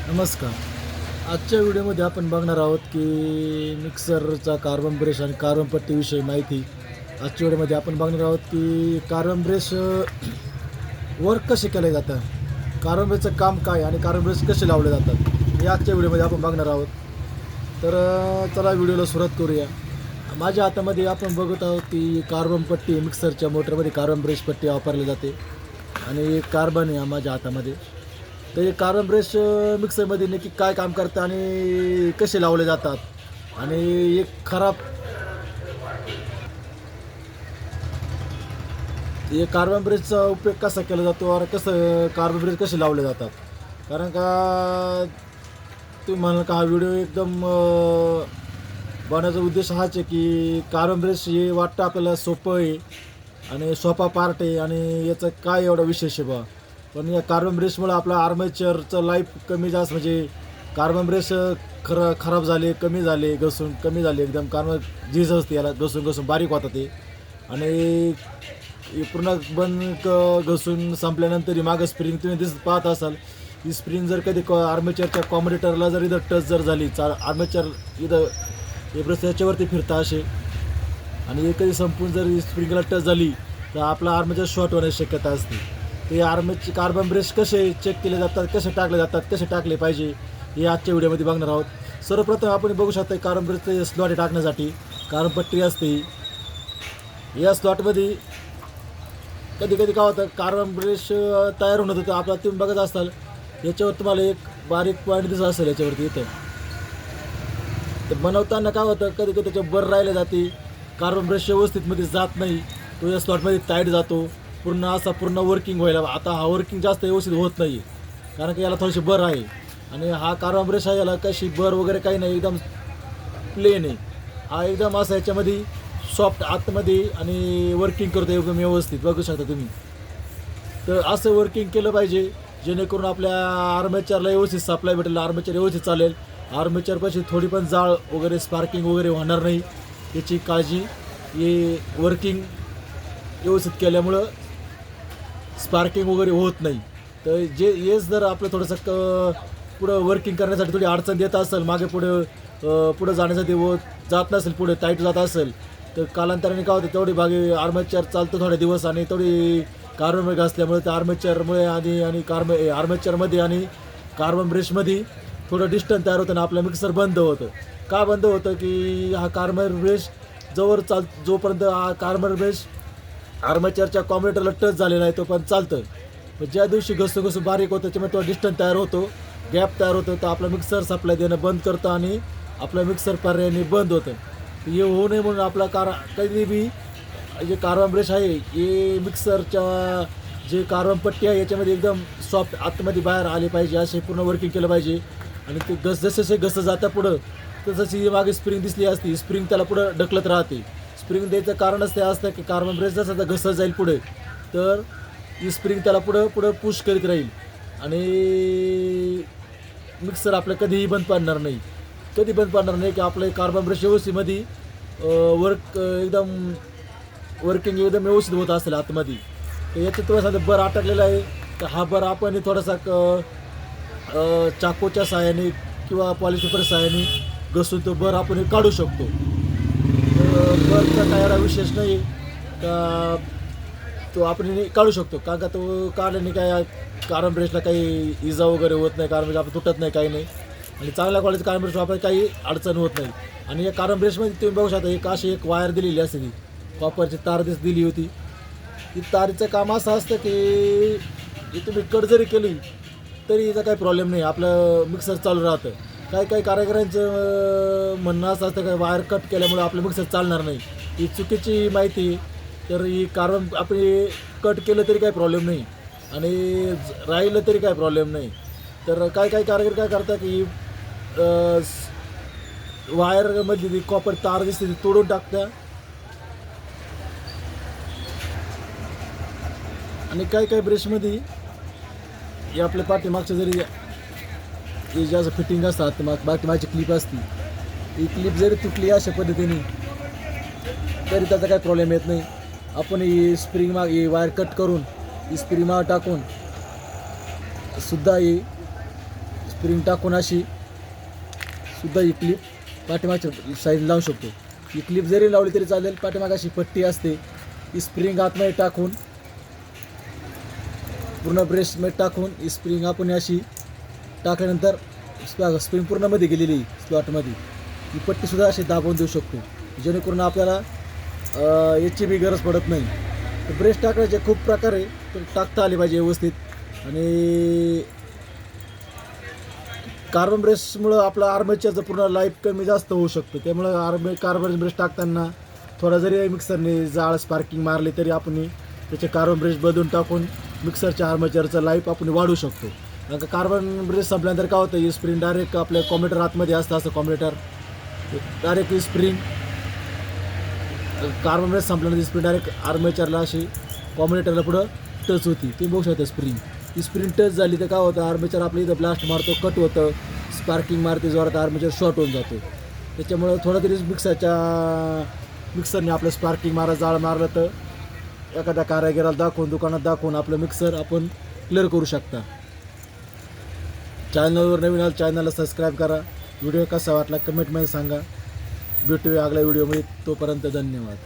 नमस्कार. आजच्या व्हिडिओमध्ये आपण बघणार आहोत की मिक्सरचा कार्बन ब्रश आणि कार्बन पट्टीविषयी माहिती. आजच्या व्हिडिओमध्ये आपण बघणार आहोत की कार्बन ब्रश वर्क कसे केले जातात, कार्बन ब्रशचं काम काय आणि कार्बन ब्रश कसे लावले जातात हे आजच्या व्हिडिओमध्ये आपण बघणार आहोत. तर चला व्हिडिओला सुरुवात करूया. माझ्या हातामध्ये आपण बघत आहोत की कार्बन पट्टी, मिक्सरच्या मोटरमध्ये कार्बन ब्रश पट्टी वापरली जाते आणि कार्बन आहे माझ्या हातामध्ये. तर हे कार्बन ब्रश मिक्सरमध्ये नक्की काय काम करतं आणि कसे लावले जातात आणि एक खराब हे कार्बन ब्रशचा उपयोग कसा केला जातो आणि कसं कार्बन ब्रश कसे लावले जातात. कारण का तुम्ही म्हणाल का हा व्हिडिओ एकदम बनवण्याचा उद्देश हाच आहे की कार्बन ब्रश हे वाटतं आपल्याला सोपं आहे आणि सोपा पार्ट आहे आणि याचं काय एवढा विशेष आहे बा. पण या कार्बन ब्रशमुळे आपलं आर्मेचरचं लाईफ कमी जास्त म्हणजे कार्बन ब्रश खराब झाले, कमी झाले, घसून कमी झाले एकदम. कारण झीज असते याला, घसून घसून बारीक होतात ते आणि पूर्ण घसून संपल्यानंतर ही मागं स्प्रिंग तुम्ही पाहत असाल. ही स्प्रिंग जर कधी आर्मेचरच्या कॉम्युटेटरला जर इथं टच जर झाली, आर्मेचर इथं हे ब्रश याच्यावरती फिरता असे आणि हे कधी संपून जर स्प्रिंगला टच झाली तर आपला आर्मेचर शॉर्ट होण्याची शक्यता असते. ते कार्बन ब्रश कसे चेक केले जातात, कसे टाकले जातात, कसे टाकले पाहिजे हे आजच्या व्हिडिओमध्ये बघणार आहोत. सर्वप्रथम आपण बघू शकता कार्बन ब्रशचे स्लॉट टाकण्यासाठी कार्बन पट्टी असते. या स्लॉटमध्ये कधी कधी काय होतं, कार्बन ब्रश तयार होणं होतं. आपला तुम्ही बघत असाल याच्यावर तुम्हाला एक बारीक पॉईंट दिसत असेल याच्यावरती इथं. तर बनवताना काय होतं, कधी कधी त्याच्या बर राहिले जाते, कार्बन ब्रश व्यवस्थितमध्ये जात नाही, तो या स्लॉटमध्ये टाईट जातो. पूर्ण वर्किंग व्हायला आता हा वर्किंग जास्त व्यवस्थित होत नाही कारण की याला थोडीशी बर आहे आणि हा कार्बन ब्रश आहे याला कशी बर वगैरे काही नाही, एकदम प्लेन आहे. हा एकदम असा याच्यामध्ये सॉफ्ट आतमध्ये आणि वर्किंग करतो एकदम व्यवस्थित, बघू शकता तुम्ही. तर असं वर्किंग केलं पाहिजे जेणेकरून आपल्या आर्मेचरला व्यवस्थित सप्लाय भेटेल, आर्मेचर व्यवस्थित चालेल. आर्मेचरपाशी थोडी पण जाळ वगैरे स्पार्किंग वगैरे होणार नाही याची काळजी हे वर्किंग व्यवस्थित केल्यामुळं स्पार्किंग वगैरे होत नाही. तर हेच जर आपलं थोडंसं पुढं वर्किंग करण्यासाठी थोडी अडचण देत असेल, मागे पुढं जाण्यासाठी जात नसेल, पुढे टाईट जात असेल, तर कालांतराने काय होतं, तेवढी भागी आर्मेचर चालतं थोडे दिवस आणि तेवढी कार्बन ब्रश असल्यामुळे त्या आर्मेचरमुळे आणि आर्मेचरमध्ये आणि कार्बन ब्रशमध्ये थोडं डिस्टन्स तयार होतं आणि आपलं मिक्सर बंद होतं. का बंद होतं की हा कार्बन ब्रश जोपर्यंत हा कार्बन ब्रश आर्मेचरच्या कॉम्युटेटरला टच झालेला आहे तो पण चालतं. पण ज्या दिवशी घसून बारीक होतं त्याच्यामुळे तो डिस्टन्स तयार होतो, गॅप तयार होतो, तर आपलं मिक्सर सप्लाय देणं बंद करतं आणि आपलं मिक्सर पर्यायाने बंद होतं. हे होऊ नये म्हणून आपला कधी बी जे कार्बन ब्रश आहे हे मिक्सरच्या जे कार्बन पट्टी आहे याच्यामध्ये एकदम सॉफ्ट आतमध्ये बाहेर आले पाहिजे, असे पूर्ण वर्किंग केलं पाहिजे. आणि ते जसे घसं जातं पुढं तशी मागे स्प्रिंग दिसली असती, स्प्रिंग त्याला पुढं ढकलत राहते. स्प्रिंग द्यायचं कारणच ते असतं की कार्बन ब्रश जसं घसत जाईल पुढे तर ही स्प्रिंग त्याला पुढं पुश करीत राहील आणि मिक्सर आपलं कधीही बंद पडणार नाही. कधी बंद पडणार नाही की आपलं कार्बन ब्रश व्यवस्थितमध्ये वर्किंग एकदम व्यवस्थित होत असेल आतमध्ये. तर याच्यात थोडासा बर अटकलेला आहे, तर हा बर आपण थोडासा चाकूच्या सहाय्याने किंवा पॉलिशिपर सहाय्याने घसून तो बर आपण काढू शकतो. बरचा काय एवढा विशेष नाही का, तो आपण काढू शकतो. कारण का तो काढल्याने काय कार्बन ब्रशला काही इजा वगैरे होत नाही, कार्बन ब्रश आपण तुटत नाही, काही नाही आणि चांगल्या क्वालिटीचं कार्बन ब्रश वापरायला काही अडचण होत नाही. आणि या कार्बन ब्रशमध्ये तुम्ही बघू शकता एक अशी एक वायर दिलेली असते, ती कॉपरची तार दिली होती. ती तारीचं काम असं असतं की तुम्ही कट जरी केली तरी याचा काही प्रॉब्लेम नाही, आपलं मिक्सर चालू राहतं. काही कारागिरांचं म्हणणं असं असतं की वायर कट केल्यामुळे आपलं मिक्सर चालणार नाही, ही चुकीची माहिती. तर ही कार्बन आपण कट केलं तरी काही प्रॉब्लेम नाही आणि राहिलं तरी काही प्रॉब्लेम नाही. तर काही कारागीर काय करतात की वायरमधली ती कॉपर तार दिसते ती तोडून टाकत्या आणि काही ब्रशमध्ये हे आपल्या पाठीमागच्या जरी हे जे असं फिटिंग असतात बाकी क्लिप असते, ही क्लिप जरी तुटली अशा पद्धतीने तरी त्याचा काही प्रॉब्लेम येत नाही. आपण ही स्प्रिंग ही वायर कट करून ही स्प्रिंग टाकून सुद्धा ही स्प्रिंग टाकून अशी सुद्धा ही क्लिप पाठीमागच्या साईड लावू शकतो. ही क्लिप जरी लावली तरी चालेल. पाठीमाग अशी पट्टी असते, ही स्प्रिंग आतमध्ये टाकून पूर्ण ब्रेसमेट टाकून ही स्प्रिंग आपण अशी टाकल्यानंतर स्प्रिंग पूर्णमध्ये गेलेली स्लॉटमध्ये ही पट्टीसुद्धा अशी दाबवून देऊ शकतो, जेणेकरून आपल्याला याची बी गरज पडत नाही. तर ब्रेस टाकायचे खूप प्रकार आहे, तर टाकता आले पाहिजे व्यवस्थित. आणि कार्बन ब्रेसमुळं आपलं आर्मेचरचं पूर्ण लाईफ कमी जास्त होऊ शकतं. त्यामुळं कार्बन ब्रेस टाकताना थोडा जरी मिक्सरने जाळ स्पार्किंग मारली तरी आपण त्याचे कार्बन ब्रेस बदलून टाकून मिक्सरच्या आर्मेचरचं लाईफ आपण वाढवू शकतो. कारण का कार्बन ब्रेस संपल्यानंतर काय होतं, ही स्प्रिंग डायरेक्ट आपल्या कॉम्प्युटर आतमध्ये असतं, असं कॉम्प्युटर डायरेक्ट ही स्प्रिंग कार्बन ब्रेस संपल्यानंतर स्प्रिंग डायरेक्ट आर्मेचरला अशी कॉम्प्युटरला पुढं टच होती. ते बघू शकता स्प्रिंग, ही स्प्रिंग टच झाली तर काय होतं, आर्मेचर आपलं इथं ब्लास्ट मारतो, कट होतं, स्पार्किंग मारते, जोरात आर्मेचर शॉर्ट होऊन जातो. त्याच्यामुळं थोडं तरी मिक्सरने आपलं स्पार्किंग जाळ मारलं तर एखाद्या कारागिराला दाखवून, दुकानात दाखवून आपलं मिक्सर आपण क्लिअर करू शकता. चॅनलवर नवीन आलं चॅनलला सबस्क्राईब करा. व्हिडिओ कसा वाटला कमेंटमध्ये सांगा. भेटूया आगल्या व्हिडिओमध्ये. तोपर्यंत धन्यवाद.